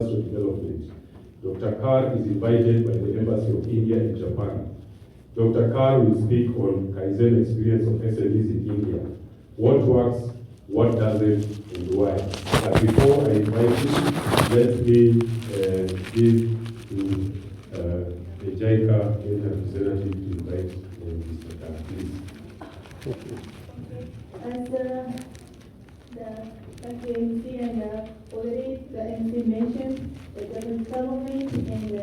Development. Dr. Carr is invited by the Embassy of India in Japan. Dr. Carr will speak on Kaizen experience of SMEs in India. What works, what doesn't, and why. But before I invite you, let me give to the JICA representative to invite Mr. Carr, please. As the MC and already the MC mentioned, the Japanese government and the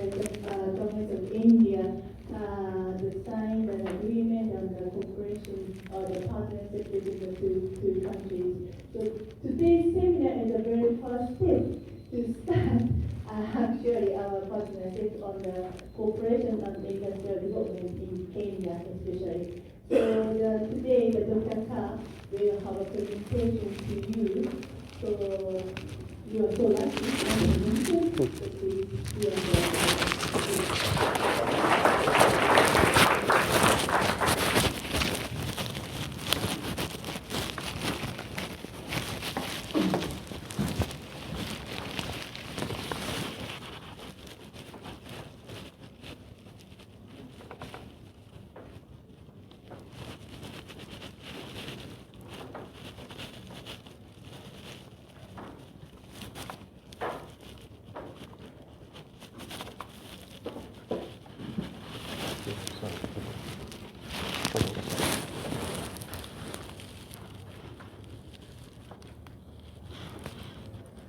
government of India signed an agreement on the cooperation or the partnership between the two countries. So today's seminar is a very first step to start actually our partnership on the cooperation on the industrial development in Kenya especially. So today the Dr. Carr will have a presentation to you. So you are so lucky to be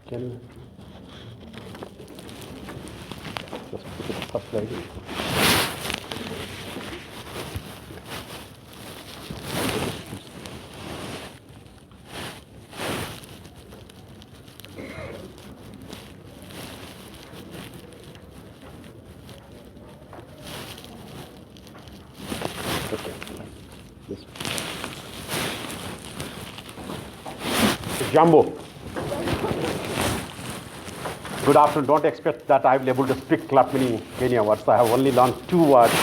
Can you just put it first slide? Okay. This. Jumbo. Good afternoon. Don't expect that I will be able to speak many Kenya words. I have only learned 2 words,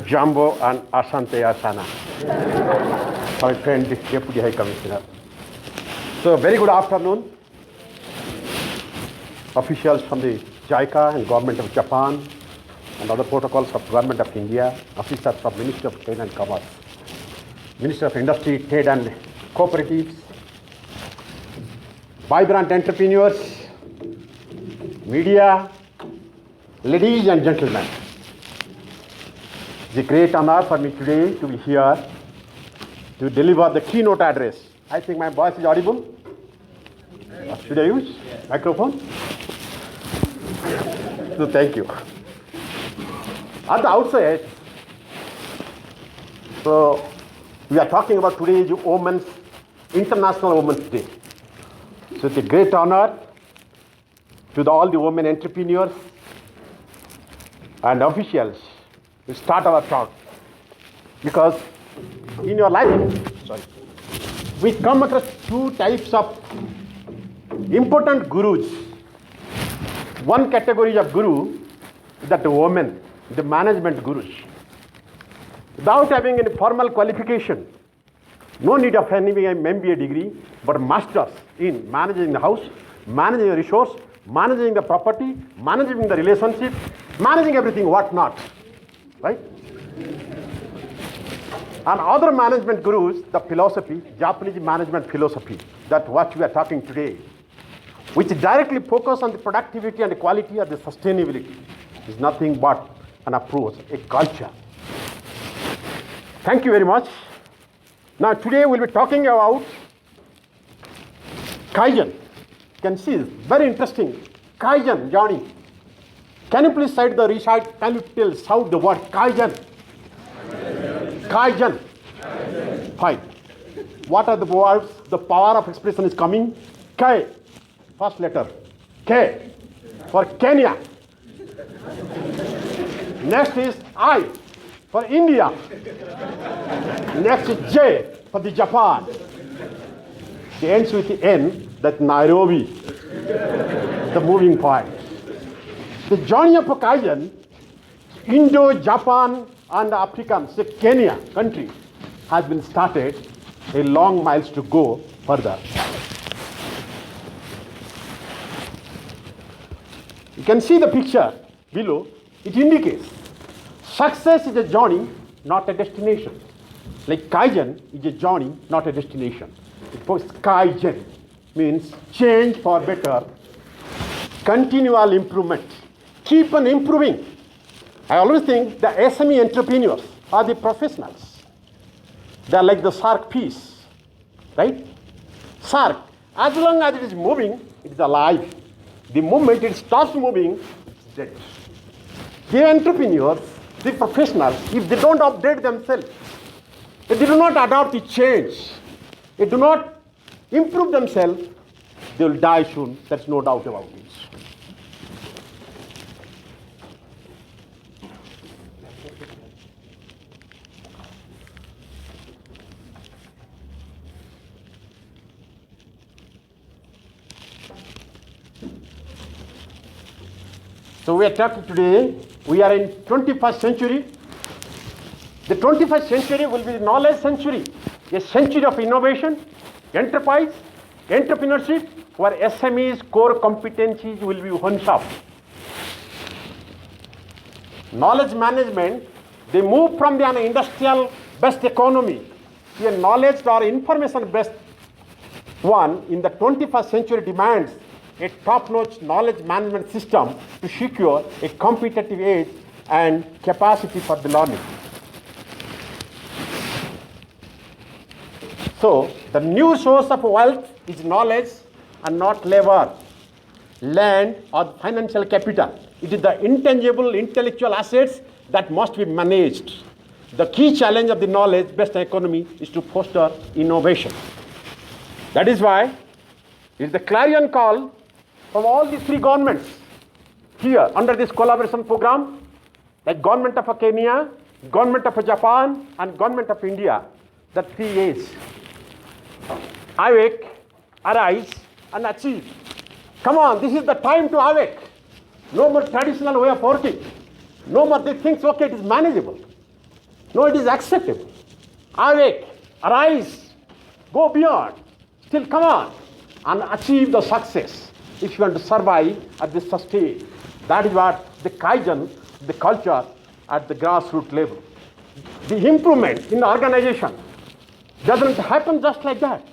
Jumbo and Asante Asana. My friend, Deputy High Commissioner. So, very good afternoon. Officials from the JICA and Government of Japan and other protocols of Government of India, officers from Ministry of Trade and Commerce, Ministry of Industry, Trade and Cooperatives, vibrant entrepreneurs, media, ladies and gentlemen. It's a great honor for me today to be here to deliver the keynote address. I think my voice is audible. Should I use microphone? So thank you. At the outset, so we are talking about today is International Women's Day. So it's a great honor to all the women entrepreneurs and officials to start our talk. Because in your life, we come across 2 types of important gurus. One category of guru is that the women, the management gurus. Without having any formal qualification, no need of having an MBA degree, but masters in managing the house, managing the resource, managing the property, managing the relationship, managing everything, what not, right? And other management gurus, the philosophy, Japanese management philosophy, that what we are talking today, which directly focus on the productivity and the quality of the sustainability, is nothing but an approach, a culture. Thank you very much. Now today we'll be talking about Kaizen. You can see it's very interesting. Kaizen, Johnny. Can you please cite the recite? Can you tell shout the word Kaizen? Kaizen. Fine. What are the words? The power of expression is coming. K. First letter. K. For Kenya. Next is I. For India. Next is J. For the Japan. It ends with the N. That Nairobi, the moving point. The journey of Kaizen, Indo-Japan and African, say Kenya country, has been started a long miles to go further. You can see the picture below. It indicates success is a journey, not a destination. Like Kaizen is a journey, not a destination. Because Kaizen means change for better, continual improvement. Keep on improving. I always think the SME entrepreneurs are the professionals. They are like the shark piece, right? Shark, as long as it is moving, it is alive. The moment it stops moving, it's dead. The entrepreneurs, the professionals, if they don't update themselves, if they do not adopt the change, they do not improve themselves, they will die soon. There's no doubt about it. So we are talking today, we are in 21st century. The 21st century will be the knowledge century, a century of innovation, enterprise, entrepreneurship, where SMEs' core competencies will be one shop. Knowledge management, they move from an industrial-based economy to a knowledge or information-based one in the 21st century demands a top-notch knowledge management system to secure a competitive edge and capacity for the learning. So, the new source of wealth is knowledge and not labor, land or financial capital. It is the intangible intellectual assets that must be managed. The key challenge of the knowledge-based economy is to foster innovation. That is why it is the clarion call from all the three governments here under this collaboration program, like government of Kenya, government of Japan, and government of India, the 3 A's. Awake, arise, and achieve. Come on, this is the time to awake. No more traditional way of working. No more they think, okay, it is manageable. No, it is acceptable. Awake, arise, go beyond. Still come on and achieve the success if you want to survive at this stage. That is what the Kaizen, the culture at the grassroots level. The improvement in the organization doesn't happen just like that.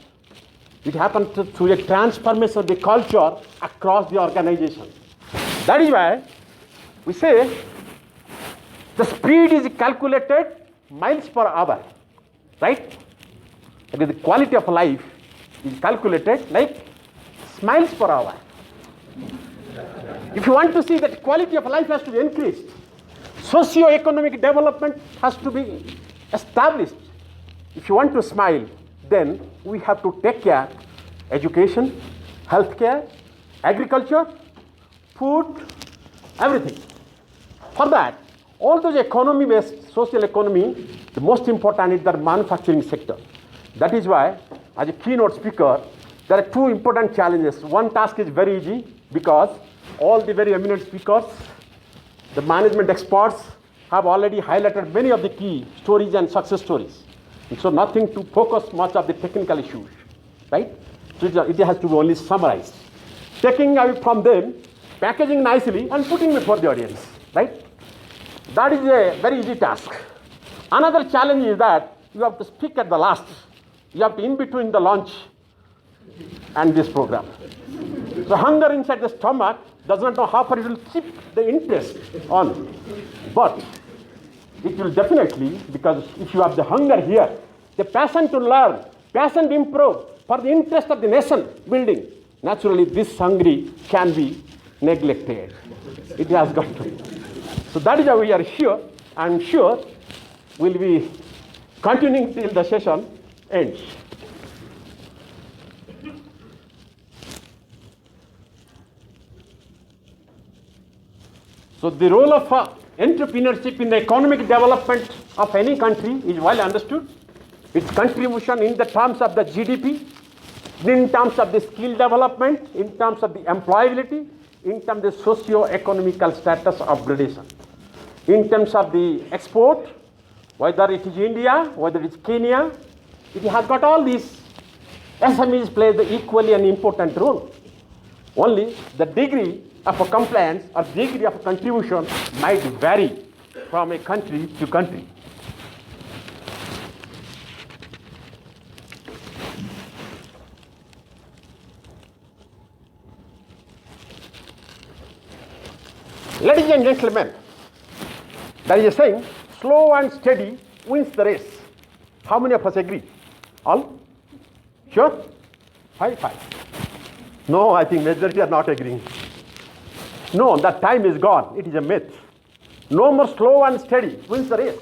It happens through a transformation of the culture across the organization. That is why we say the speed is calculated miles per hour, right? Because the quality of life is calculated like miles per hour. If you want to see that quality of life has to be increased, socio-economic development has to be established. If you want to smile, then we have to take care education, healthcare, agriculture, food, everything. For that, all those economy-based social economy, the most important is the manufacturing sector. That is why, as a keynote speaker, there are two important challenges. One task is very easy because all the very eminent speakers, the management experts have already highlighted many of the key stories and success stories. And so nothing to focus much of the technical issues, right? So it has to be only summarized. Taking away from them, packaging nicely and putting before the audience, right? That is a very easy task. Another challenge is that you have to speak at the last. You have to in between the lunch and this program. So hunger inside the stomach does not know how far it will keep the interest on. But it will definitely, because if you have the hunger here, the passion to learn, passion to improve, for the interest of the nation building, naturally this hungry can be neglected. It has got to be. So that is why we are here. I'm sure we'll be continuing till the session ends. So the role of entrepreneurship in the economic development of any country is well understood. Its contribution in the terms of the GDP, in terms of the skill development, in terms of the employability, in terms of the socio-economical status upgradation, in terms of the export, whether it is India, whether it is Kenya, it has got all these. SMEs play the equally an important role. Only the degree of a compliance or degree of contribution might vary from a country to country. Ladies and gentlemen, there is a saying, slow and steady wins the race. How many of us agree? All? Sure? 5. No, I think majority are not agreeing. No, that time is gone. It is a myth. No more slow and steady wins the race.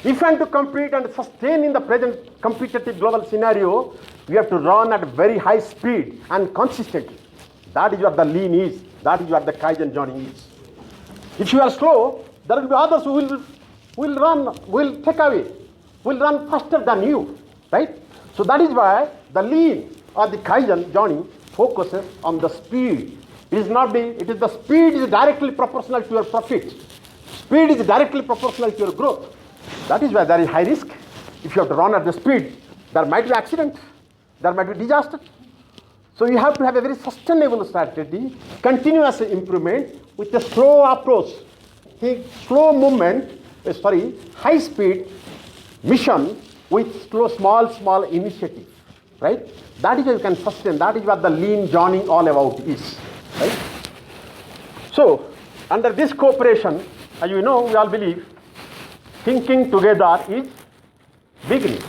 If you want to compete and sustain in the present competitive global scenario, we have to run at very high speed and consistently. That is what the lean is. That is what the Kaizen journey is. If you are slow, there will be others who will take away, will run faster than you, right? So that is why the lean or the Kaizen journey focuses on the speed. It is the speed is directly proportional to your profit. Speed is directly proportional to your growth. That is why there is high risk. If you have to run at the speed, there might be accident, there might be disaster. So you have to have a very sustainable strategy, continuous improvement with a slow approach, high speed mission with small initiative, right? That is how you can sustain. That is what the lean journey all about is, right? So under this cooperation, as you know, we all believe thinking together is beginning.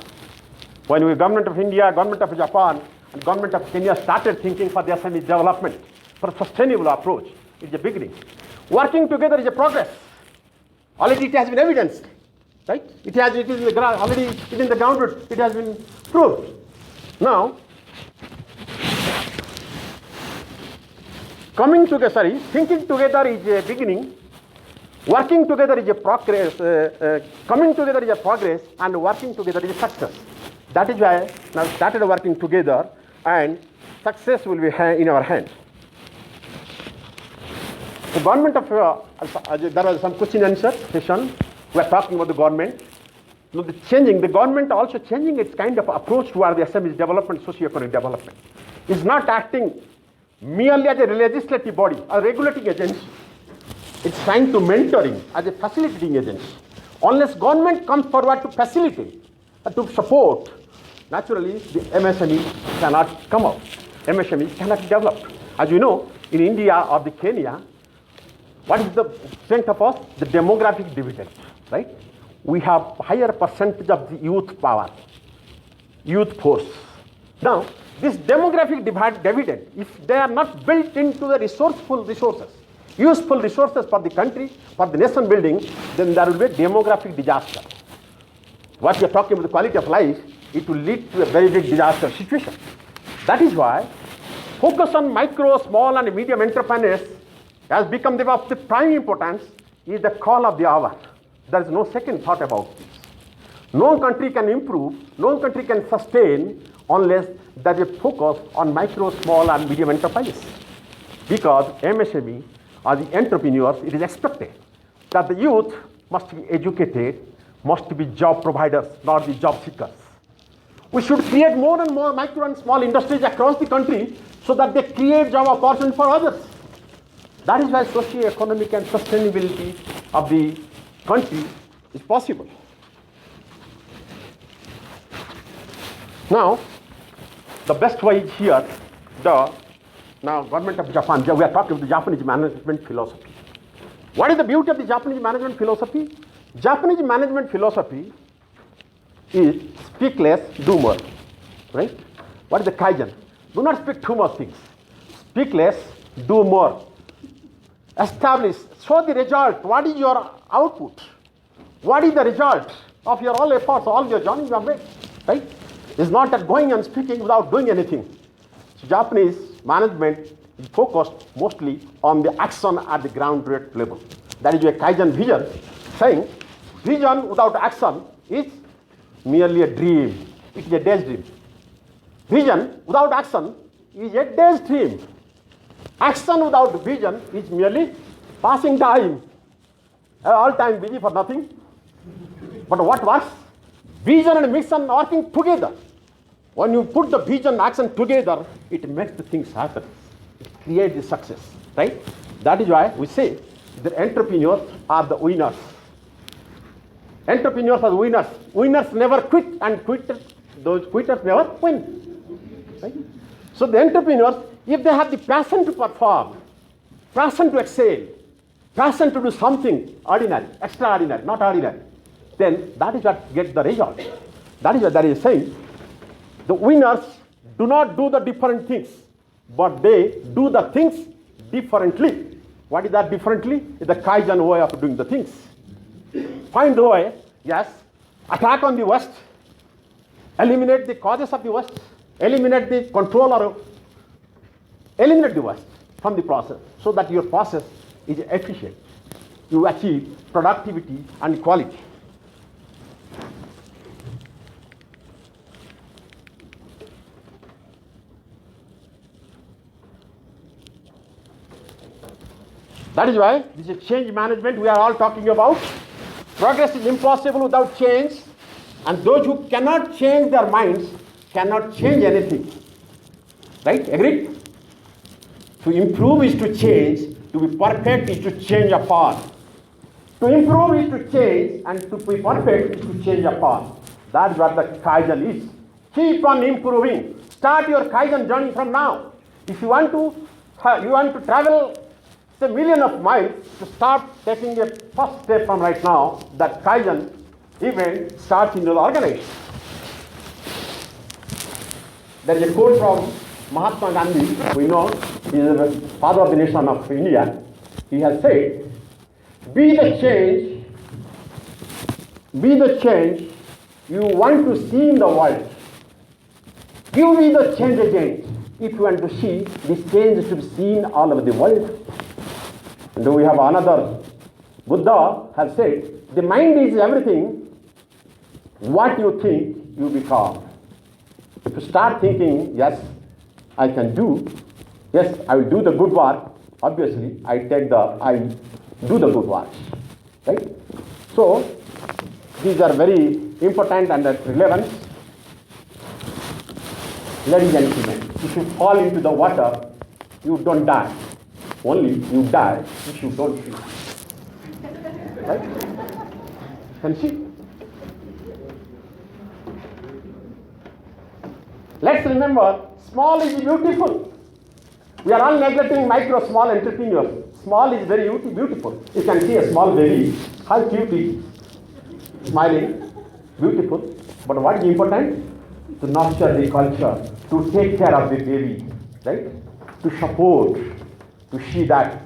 When the government of India, government of Japan, and government of Kenya started thinking for the SME development, for a sustainable approach, it's a beginning. Working together is a progress. Already it has been evidenced, right? It is in the ground, already it is in the ground root, it has been proved. Now, thinking together is a beginning, working together is a progress, coming together is a progress, and working together is a success. That is why now we started working together, and success will be in our hands. The government of, there was some question and answer session, we are talking about the government. Now the government also changing its kind of approach toward the SMEs development, socio-economic development. It's not acting merely as a legislative body, a regulating agency. It's trying to mentoring as a facilitating agency. Unless government comes forward to facilitate, to support, naturally the MSME cannot come out. MSME cannot develop. As you know, in India or the Kenya, what is the strength of us? The demographic dividend, right? We have higher percentage of the youth power, youth force. Now, this demographic dividend, if they are not built into the useful resources for the country, for the nation building, then there will be a demographic disaster. What we are talking about the quality of life, it will lead to a very big disaster situation. That is why focus on micro, small and medium entrepreneurs has become of the prime importance, is the call of the hour. There is no second thought about this. No country can improve, no country can sustain unless there is a focus on micro, small and medium enterprises. Because MSME or the entrepreneurs, it is expected that the youth must be educated, must be job providers, not the job seekers. We should create more and more micro and small industries across the country so that they create job opportunities for others. That is why socio-economic and sustainability of the country is possible. Now, the best way is here, now government of Japan, we are talking about the Japanese management philosophy. What is the beauty of the Japanese management philosophy? Japanese management philosophy is speak less, do more, right? What is the Kaizen? Do not speak too much things. Speak less, do more. Establish, show the result. What is your output? What is the result of your all efforts, all your journey you have made, right? It's not that going and speaking without doing anything. So Japanese management is focused mostly on the action at the ground root level. That is a Kaizen vision, saying vision without action is merely a dream. It is a daydream. Vision without action is a daydream. Action without vision is merely passing time. All time busy for nothing. But what works? Vision and mission working together. When you put the vision and action together, it makes the things happen. It creates the success, right? That is why we say the entrepreneurs are the winners. Entrepreneurs are the winners. Winners never quit, and those quitters never win. Right? So the entrepreneurs, if they have the passion to perform, passion to excel, passion to do something ordinary, extraordinary, not ordinary, then that is what gets the result. That is what that is saying. The winners do not do the different things, but they do the things differently. What is that differently? It's the Kaizen way of doing the things. Find the way, yes, attack on the West, eliminate the causes of the West, eliminate the controller, eliminate the West from the process so that your process is efficient. You achieve productivity and quality. That is why this is change management we are all talking about. Progress is impossible without change, and those who cannot change their minds cannot change anything. Right? Agreed? To improve is to change, to be perfect is to change a path. To improve is to change, and to be perfect is to change a path. That is what the Kaizen is. Keep on improving. Start your Kaizen journey from now. If you want to travel a million of miles, to start taking a first step from right now, that Kaizen event starts in your organization. There is a quote from Mahatma Gandhi. We know he is the father of the nation of India. He has said, be the change you want to see in the world. Give me the change agent if you want to see this change to be seen all over the world. And we have another, Buddha has said, the mind is everything. What you think, you become. If you start thinking, yes, I can do, yes, I will do the good work, obviously, I do the good work. Right? So, these are very important and relevant. Ladies and gentlemen, if you fall into the water, you don't die. Only you die if you don't feel. Right? Can you see? Let's remember, small is beautiful. We are all neglecting micro, small entrepreneurs. Small is very beautiful. You can see a small baby, how cute it is, smiling, beautiful. But what is important? To nurture the culture, to take care of the baby, right? To support, to see that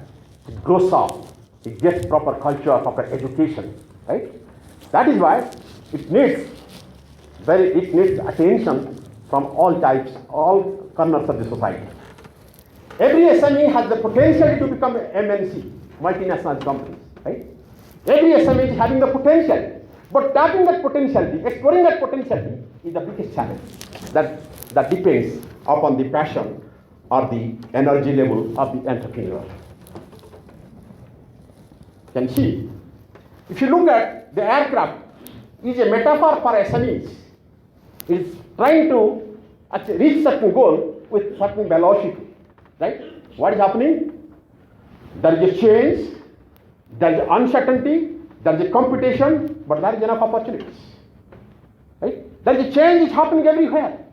it grows up, it gets proper culture, proper education, right? That is why it needs attention from all types, all corners of the society. Every SME has the potential to become MNC, multinational companies, right? Every SME is having the potential, but tapping that potentiality, exploring that potentiality is the biggest challenge. That depends upon the passion or the energy level of the entrepreneur. Can you see? If you look at the aircraft, is a metaphor for SMEs. It is trying to reach certain goal with certain velocity, right? What is happening? There is a change, there is uncertainty, there is a competition, but there is enough opportunities, right? There is a change is happening everywhere.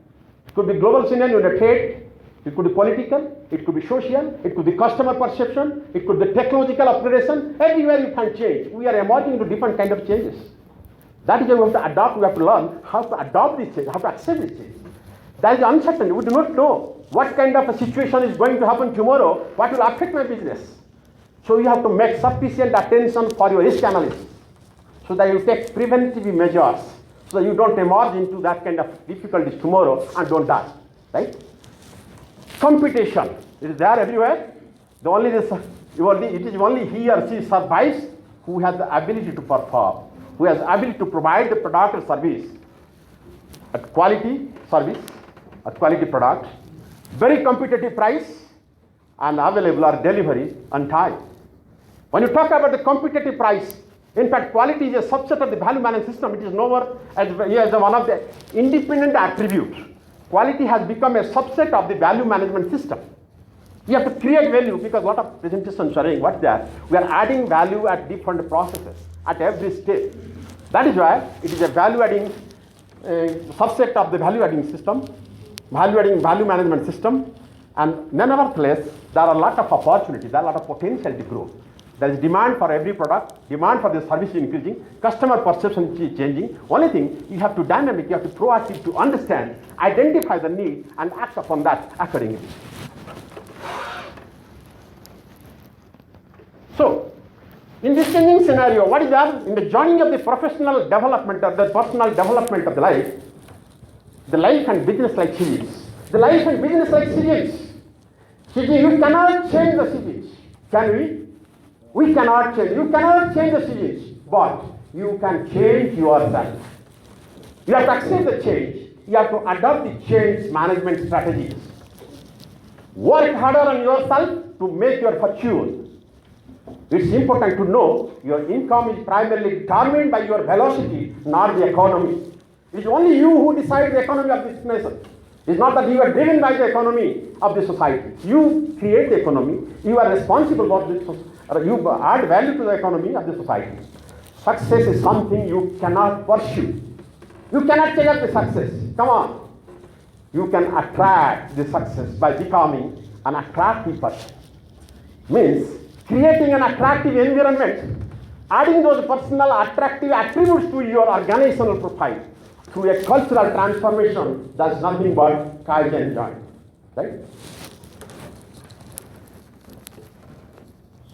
It could be global scenario in the trade, it could be political, it could be social, it could be customer perception, it could be technological upgradation. Everywhere you can change. We are emerging into different kind of changes. That is why we have to adapt, we have to learn how to adopt this change, how to accept this change. That is uncertain. We do not know what kind of a situation is going to happen tomorrow, what will affect my business. So you have to make sufficient attention for your risk analysis, so that you take preventive measures, so that you don't emerge into that kind of difficulties tomorrow and don't die, right? Competition, it is there everywhere. It is only he or she survives who has the ability to perform, who has the ability to provide the product or service at quality service, at quality product, very competitive price, and available or delivery on time. When you talk about the competitive price, in fact, quality is a subset of the value management system. It is no more as one of the independent attributes. Quality has become a subset of the value management system. We have to create value because a lot of presentations showing what's that? We are adding value at different processes at every step. That is why it is a value adding subset of the value adding system, value management system. And nevertheless, there are a lot of opportunities, there are a lot of potential to grow. There is demand for every product, demand for the service is increasing, customer perception is changing. Only thing, you have to dynamic, you have to proactive to understand, identify the need and act upon that accordingly. So, in this changing scenario, what is that? In the joining of the professional development or the personal development of the life and business like series. The life and business like series. You cannot change the series. Can we? We cannot change. You cannot change the series, but you can change yourself. You have to accept the change. You have to adopt the change management strategies. Work harder on yourself to make your fortune. It's important to know your income is primarily determined by your velocity, not the economy. It's only you who decide the economy of this nation. It's not that you are driven by the economy of the society. You create the economy. You are responsible for this. You add value to the economy of the society. Success is something you cannot pursue. You cannot change up the success. Come on. You can attract the success by becoming an attractive person. Means creating an attractive environment, adding those personal attractive attributes to your organizational profile through a cultural transformation. That's nothing but Kaizen joy. Right?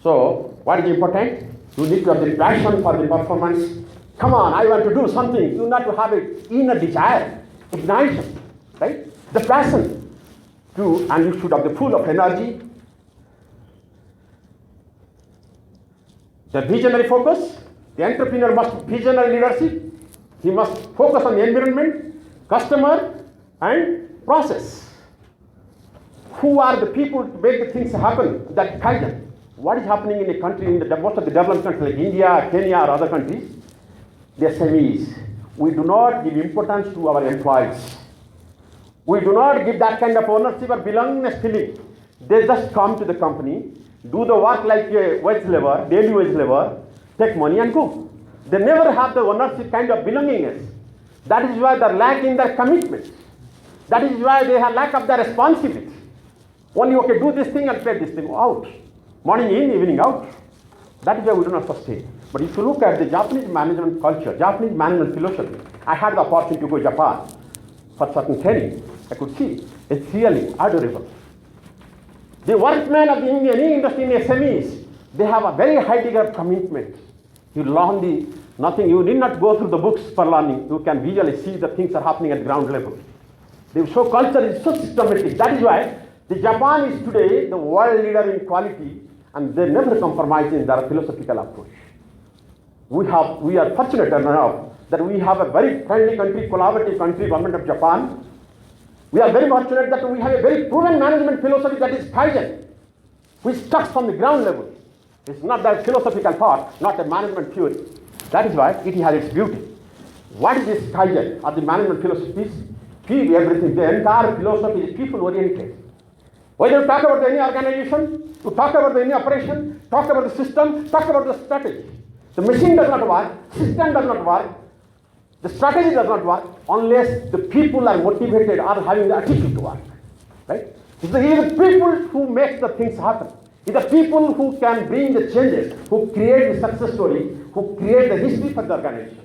So, what is important? You need to have the passion for the performance. Come on, I want to do something. You need to have an inner desire, ignition, right? The passion to, and you should have the full of energy. The visionary focus. The entrepreneur must visionary leadership. He must focus on the environment, customer, and process. Who are the people to make the things happen? That Kaizen. What is happening in a country, in the most of the developed countries like India, Kenya, or other countries? The SMEs. We do not give importance to our employees. We do not give that kind of ownership or belongingness feeling. They just come to the company, do the work like a wage laborer, daily wage laborer, take money and go. They never have the ownership kind of belongingness. That is why they lack in their commitment. That is why they have lack of their responsibility. Only, okay, do this thing and play this thing out. Morning in, evening out. That is why we do not sustain. But if you look at the Japanese management culture, Japanese management philosophy, I had the opportunity to go to Japan for certain training. I could see it's really adorable. The workmen of the Indian industry in SMEs, they have a very high degree of commitment. You learn nothing, you need not go through the books for learning. You can visually see the things are happening at ground level. The show culture is so systematic. That is why the Japan is today the world leader in quality, and they never compromise in their philosophical approach. We are fortunate enough that we have a very friendly country, collaborative country, government of Japan. We are very fortunate that we have a very proven management philosophy that is Kaizen, which starts from the ground level. It's not that philosophical thought, not a management theory. That is why it has its beauty. What is this Kaizen or the management philosophy? Feel everything. The entire philosophy is people-oriented. Whether you talk about any organization, you talk about any operation, talk about the system, talk about the strategy. The machine does not work, system does not work, the strategy does not work unless the people are motivated or having the attitude to work. Right? It's the people who make the things happen. It's the people who can bring the changes, who create the success story, who create the history for the organization.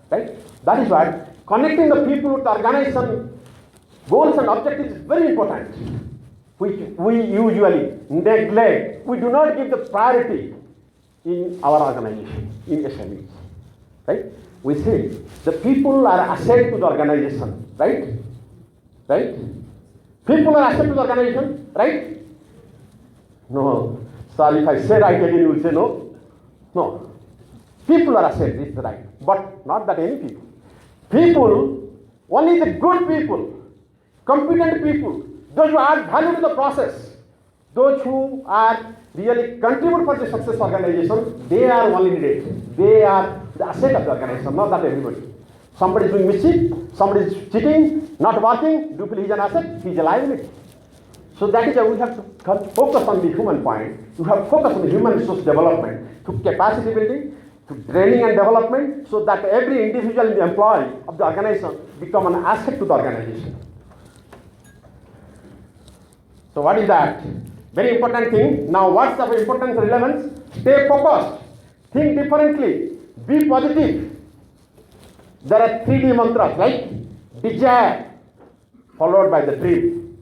Right? That is why connecting the people with the organization goals and objectives is very important, which we usually neglect. We do not give the priority in our organization, in SMEs. Right? We say the people are asset to the organization. Right? Right? People are asset to the organization. Right? No. Sorry, if I say right again, you will say no. No. People are asset, it's right. But not that any people. People, only the good people, competent people, those who add value to the process, those who are really contribute for the success organization, they are only needed. They are the asset of the organization, not that everybody. Somebody is doing mischief, somebody is cheating, not working, do you feel he is an asset? He is a liability. So that is why we have to focus on the human point. We have to focus on the human resource development, to capacity building, to training and development, so that every individual in the employee of the organization become an asset to the organization. So what is that? Very important thing. Now what's the importance and relevance? Stay focused, think differently, be positive. There are 3D mantras, like desire followed by the dream.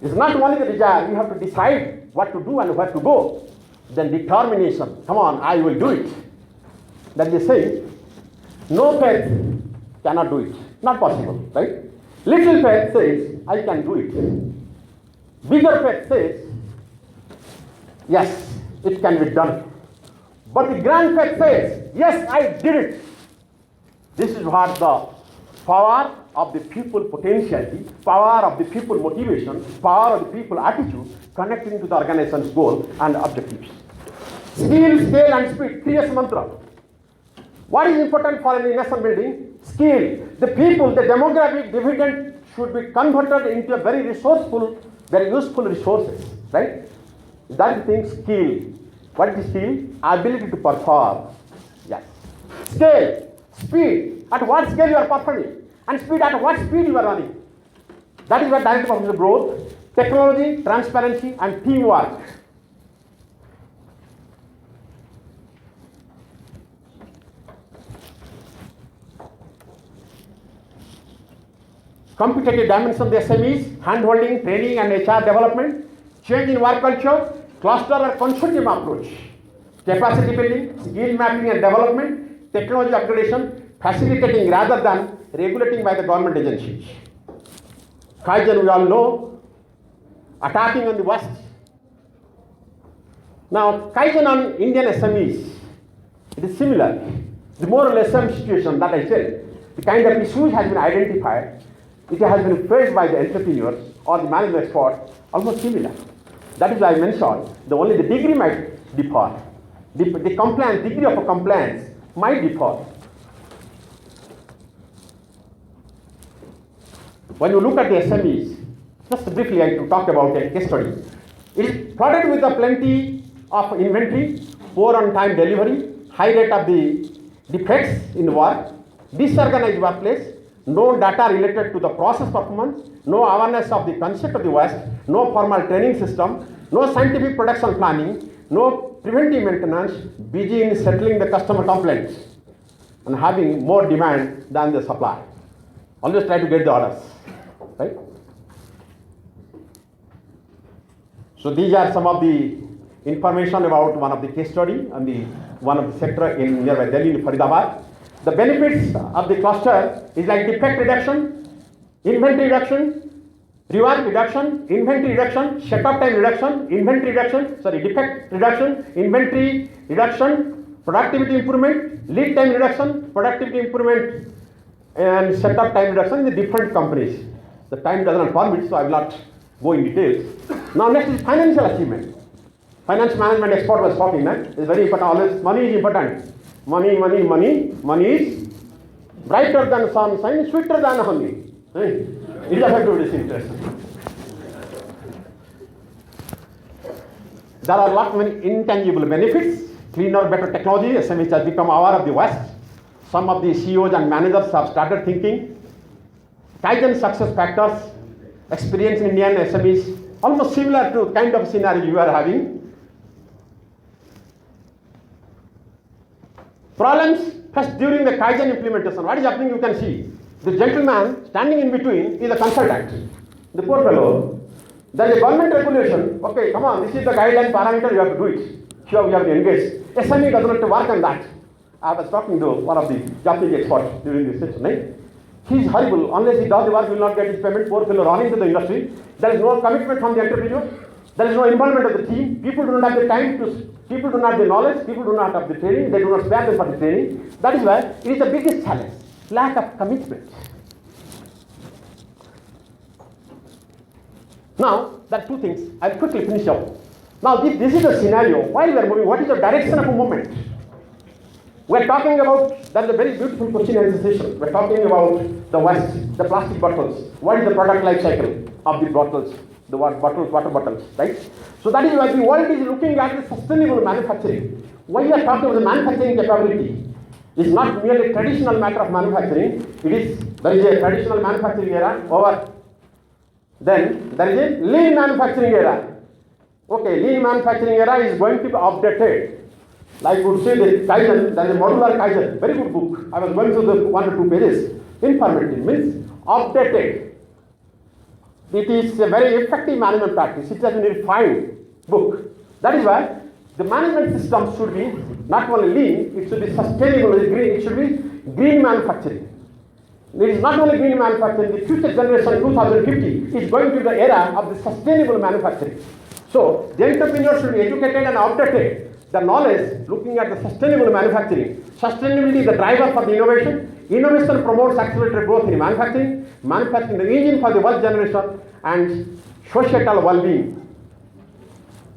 It's not only the desire, you have to decide what to do and where to go. Then determination, come on, I will do it. That is saying, no faith cannot do it. Not possible, right? Little faith says, I can do it. Bigger faith says, yes, it can be done. But the grand faith says, yes, I did it. This is what the power of the people potentiality, power of the people motivation, power of the people attitude connecting to the organization's goal and objectives. Skill, scale and speed, 3S mantra. What is important for any nation building? Skill. The people, the demographic dividend should be converted into a very resourceful, very useful resources, right? That is the thing, skill. What is skill? Ability to perform. Yes. Scale. Speed. At what scale you are performing? And speed, at what speed you are running. That is what direct professional growth, technology, transparency and teamwork. Competitive dimension of the SMEs, hand-holding, training and HR development, change in work culture, cluster or consortium approach, capacity building, skill mapping and development, technology upgradation, facilitating rather than regulating by the government agencies. Kaizen, we all know, attacking on the West. Now, Kaizen on Indian SMEs, it is similar. The more or less same situation that I said, the kind of issues has been identified, it has been faced by the entrepreneurs or the management experts, almost similar. That is why I mentioned, only the degree might differ. The compliance, degree of compliance might differ. When you look at the SMEs, just briefly I to talk about a case study. It is flooded with a plenty of inventory, poor on-time delivery, high rate of the defects in work, disorganized workplace, no data related to the process performance, no awareness of the concept of the waste, no formal training system, no scientific production planning, no preventive maintenance, busy in settling the customer complaints and having more demand than the supply. Always try to get the orders, right? So these are some of the information about one of the case study and one of the sector in nearby Delhi in Faridabad. The benefits of the cluster is like defect reduction, inventory reduction, rework reduction, inventory reduction, setup time reduction, defect reduction, inventory reduction, productivity improvement, lead time reduction, productivity improvement, and setup time reduction in the different companies. The time does not permit, so I will not go in details. Now next is financial achievement. Finance management expert was talking, it's very important. Always money is important. Money is brighter than sunshine, sweeter than honey. It does have to be disinterest. There are lot many intangible benefits. Cleaner, better technology. SMEs has become aware of the West. Some of the CEOs and managers have started thinking. Kaizen success factors, experience in Indian SMEs, almost similar to kind of scenario you are having. Problems first during the Kaizen implementation. What is happening you can see. The gentleman standing in between is a consultant. The poor fellow, there is a government regulation. Okay, come on, this is the guideline parameter, you have to do it. Sure, we have to engage. SME does not work on that. I was talking to one of the Japanese experts during this session. Right? He is horrible. Unless he does the work, he will not get his payment. Poor fellow running to the industry. There is no commitment from the entrepreneur. There is no involvement of the team. People do not have the time to. People do not have the knowledge. People do not have the training. They do not spare them for the training. That is why it is the biggest challenge. Lack of commitment. Now, there are two things. I will quickly finish up. Now, this is the scenario. Why we are moving? What is the direction of a movement? We are talking about, that is a very beautiful question in this session. We are talking about the West, the plastic bottles. What is the product life cycle of the bottles? the water bottles, right? So that is why the world is looking at the sustainable manufacturing. Why we are talking about the manufacturing capability? It's not merely traditional matter of manufacturing. There is a traditional manufacturing era over. Then there is a lean manufacturing era. Okay, lean manufacturing era is going to be updated. Like would say the Kaizen, there is a modular Kaizen, very good book. I was going through the 1 or 2 pages. Informative means updated. It is a very effective management practice. It has been refined book. That is why the management system should be not only lean, it should be sustainable, it should be green manufacturing. It is not only green manufacturing, the future generation 2050 is going to the era of the sustainable manufacturing. So the entrepreneurs should be educated and updated. The knowledge looking at the sustainable manufacturing. Sustainability is the driver for the innovation. Innovation promotes accelerated growth in manufacturing. Manufacturing the engine for the wealth generation and societal well-being.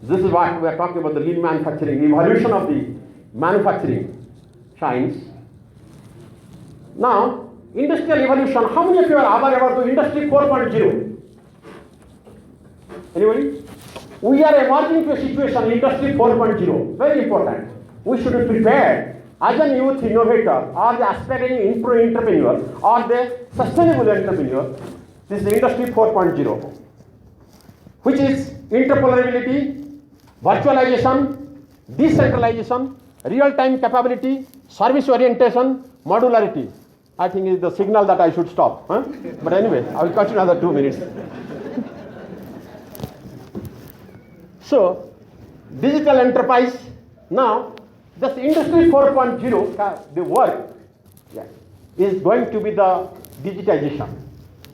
This is what we are talking about, the lean manufacturing, evolution of the manufacturing science. Now, industrial evolution, how many of you are aware about the Industry 4.0? Anybody? We are emerging to a situation, Industry 4.0, very important. We should be prepared as a youth innovator or the aspiring entrepreneur or the sustainable entrepreneur. This is the Industry 4.0, which is interoperability, virtualization, decentralization, real-time capability, service orientation, modularity. I think it's the signal that I should stop. Huh? But anyway, I will continue another 2 minutes. So, digital enterprise. Now, this Industry 4.0, the work is going to be the digitization.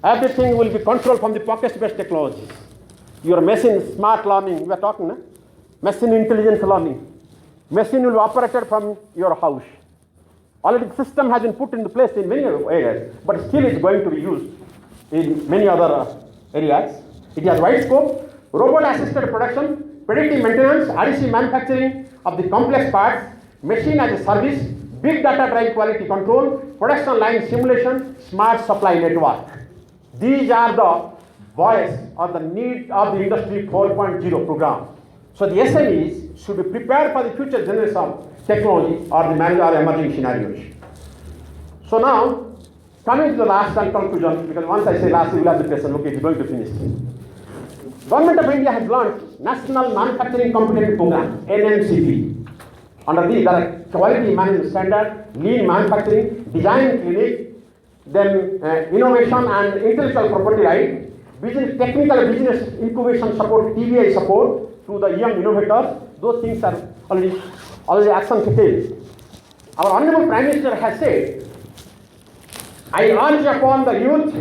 Everything will be controlled from the pocket-based technologies. Your machine, smart learning, we are talking, no? Machine intelligence learning. Machine will be operated from your house. Already the system has been put into place in many areas, but still it's going to be used in many other areas. It has wide scope. Robot-assisted production, predictive maintenance, additive manufacturing of the complex parts, machine as a service, big data drive quality control, production line simulation, smart supply network. These are the voice or the need of the Industry 4.0 program. So the SMEs should be prepared for the future generation of technology or the managed or emerging scenarios. So now, coming to the last and conclusion, because once I say last, you will have the question, okay, it's going to finish. Government of India has launched National Manufacturing Competence Program, NMCP. Under these, there are quality management standard, lean manufacturing, design clinic, then innovation and intellectual property right, business, technical business incubation support, TBI support to the young innovators. Those things are already action taken. Our Honorable Prime Minister has said, I urge upon the youth,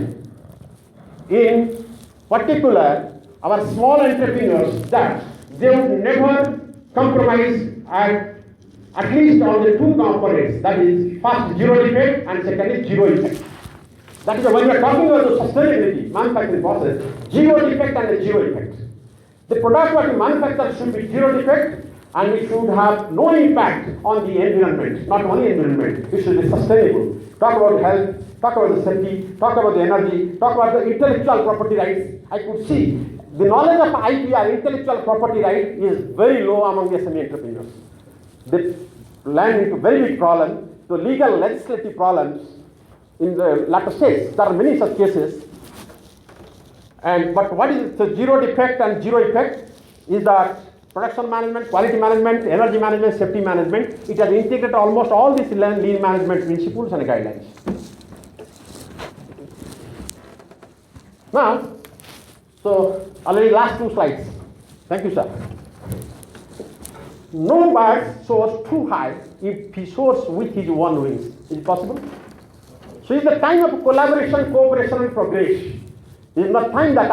in particular, our small entrepreneurs, that they would never compromise at least on the 2 components, that is, first zero defect and second is zero effect. That is when we are talking about the sustainability, manufacturing process, zero defect and a zero effect. The product what we manufacture should be zero defect and it should have no impact on the environment, not only environment, it should be sustainable. Talk about health, talk about the safety, talk about the energy, talk about the intellectual property rights. I could see the knowledge of IPR, intellectual property right, is very low among the SME entrepreneurs. They land into very big problems, the legal legislative problems in the latter stage. There are many such cases. But what is the zero defect and zero effect is that production management, quality management, energy management, safety management, it has integrated almost all these lean management principles and guidelines. Now, so already last 2 slides. Thank you, sir. No bird soars too high if he soars with his one wings. Is it possible? So it's the time of collaboration, cooperation and progress. It is not time that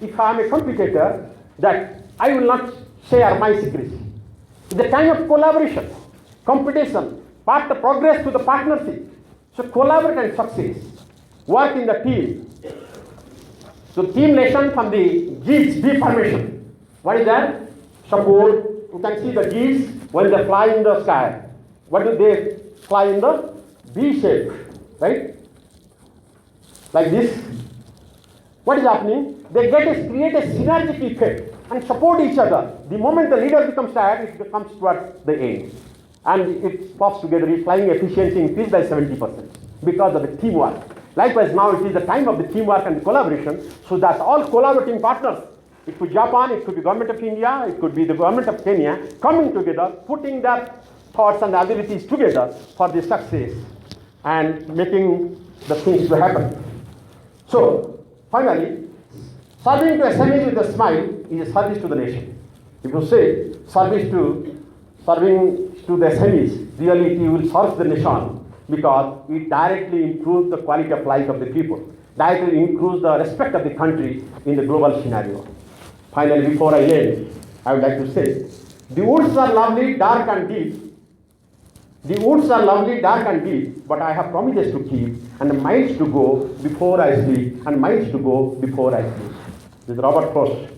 if I am a competitor, that I will not share my secrets. It's the time of collaboration, competition, progress to the partnership. So collaborate and success. Work in the team. So team nation from the geese, bee formation. What is that? Support. You can see the geese when they fly in the sky. What do they fly in the V shape, right? Like this. what is happening? They create a synergistic effect and support each other. The moment the leader becomes tired, it comes towards the end. And it pops together, its flying efficiency increased by 70% because of the teamwork. Likewise, now it is the time of the teamwork and collaboration, so that all collaborating partners, it could be Japan, it could be government of India, it could be the government of Kenya, coming together, putting their thoughts and abilities together for the success and making the things to happen. So, finally, serving to SMEs with a smile is a service to the nation. If you say serving to the SMEs, really it will serve the nation, because it directly improves the quality of life of the people, directly improves the respect of the country in the global scenario. Finally, before I end, I would like to say, the woods are lovely, dark and deep. The woods are lovely, dark and deep, but I have promises to keep, and miles to go before I sleep, and miles to go before I sleep. This is Robert Frost.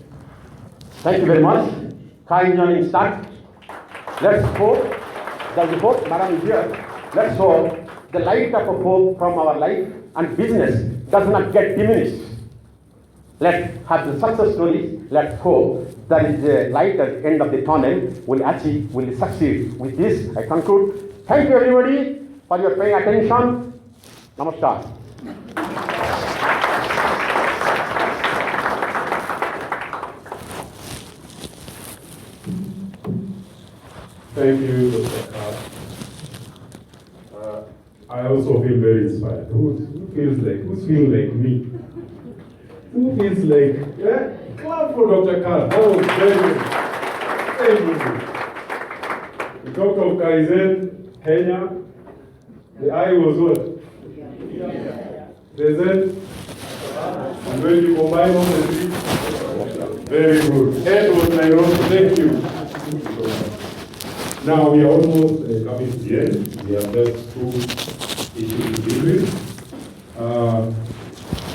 Thank you very much. Kind joining start. Let's hope, there's a hope, Madam is here. Let's hope the light of a hope from our life and business does not get diminished. Let's have the success stories. Let's hope that is the light at the end of the tunnel will succeed. With this, I conclude. Thank you everybody for your paying attention. Namaskar. Thank you, Dr. Carr. I also feel very inspired. Who feels like me? Who feels like, yeah? Clap for Dr. Carr. That was very good. Thank you. We talked of Kaizen, Kenya. The I was what? Present. And when you combine all the three, very good. Head was Nairobi. Thank you. Now we are almost coming to the end. We have just two issues to deal with.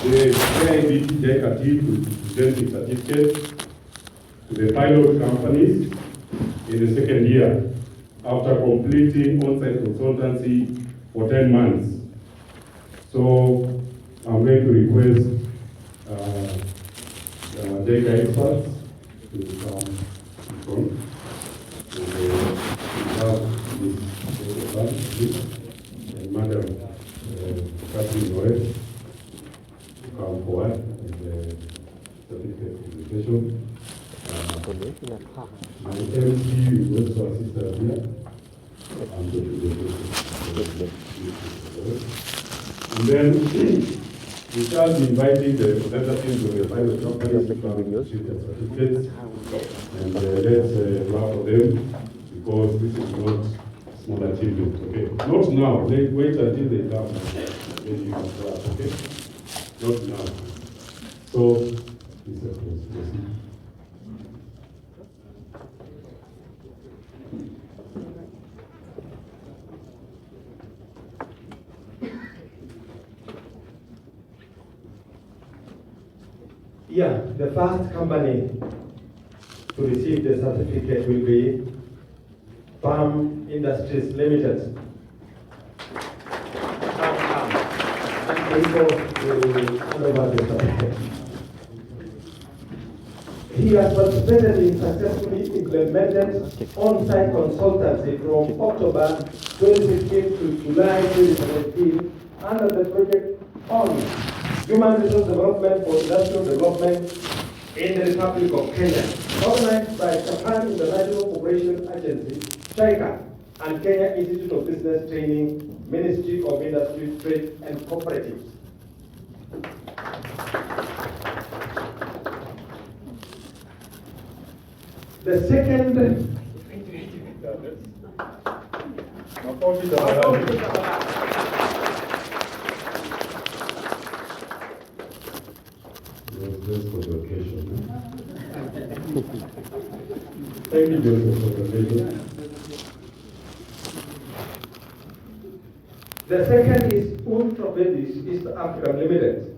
The KIBT take a team to present the certificate to the pilot companies in the second year after completing on-site consultancy for 10 months. So I'm going to request data experts to come in front. And Madam Catherine Noret come forward with the certificate presentation. My MC will also assist us here. And then we shall be inviting the representatives of the private companies to come and receive their certificates. And let's clap for them, because this is not small achievement, okay? Not now, wait until they come and then you can clap, okay? Not now. So, Mr. President. Yeah, the first company to receive the certificate will be Farm Industries Limited. He has participated in successfully implemented on-site consultancy from October 2016 to July 2017 under the project on Human Resource Development for Industrial Development in the Republic of Kenya, organized by Japan International Cooperation Agency, JICA, and Kenya Institute of Business Training, Ministry of Industry, Trade and Cooperatives. The second Just for the occasion. Thank you, Joseph, for the occasion. The second is Ultra British East Africa Limited,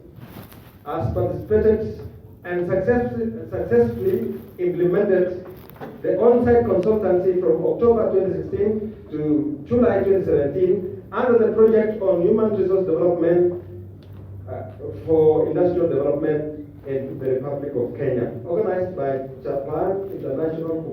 has participated and successfully implemented the on-site consultancy from October 2016 to July 2017 under the project on human resource development for industrial development in the Republic of Kenya, organized by Japan International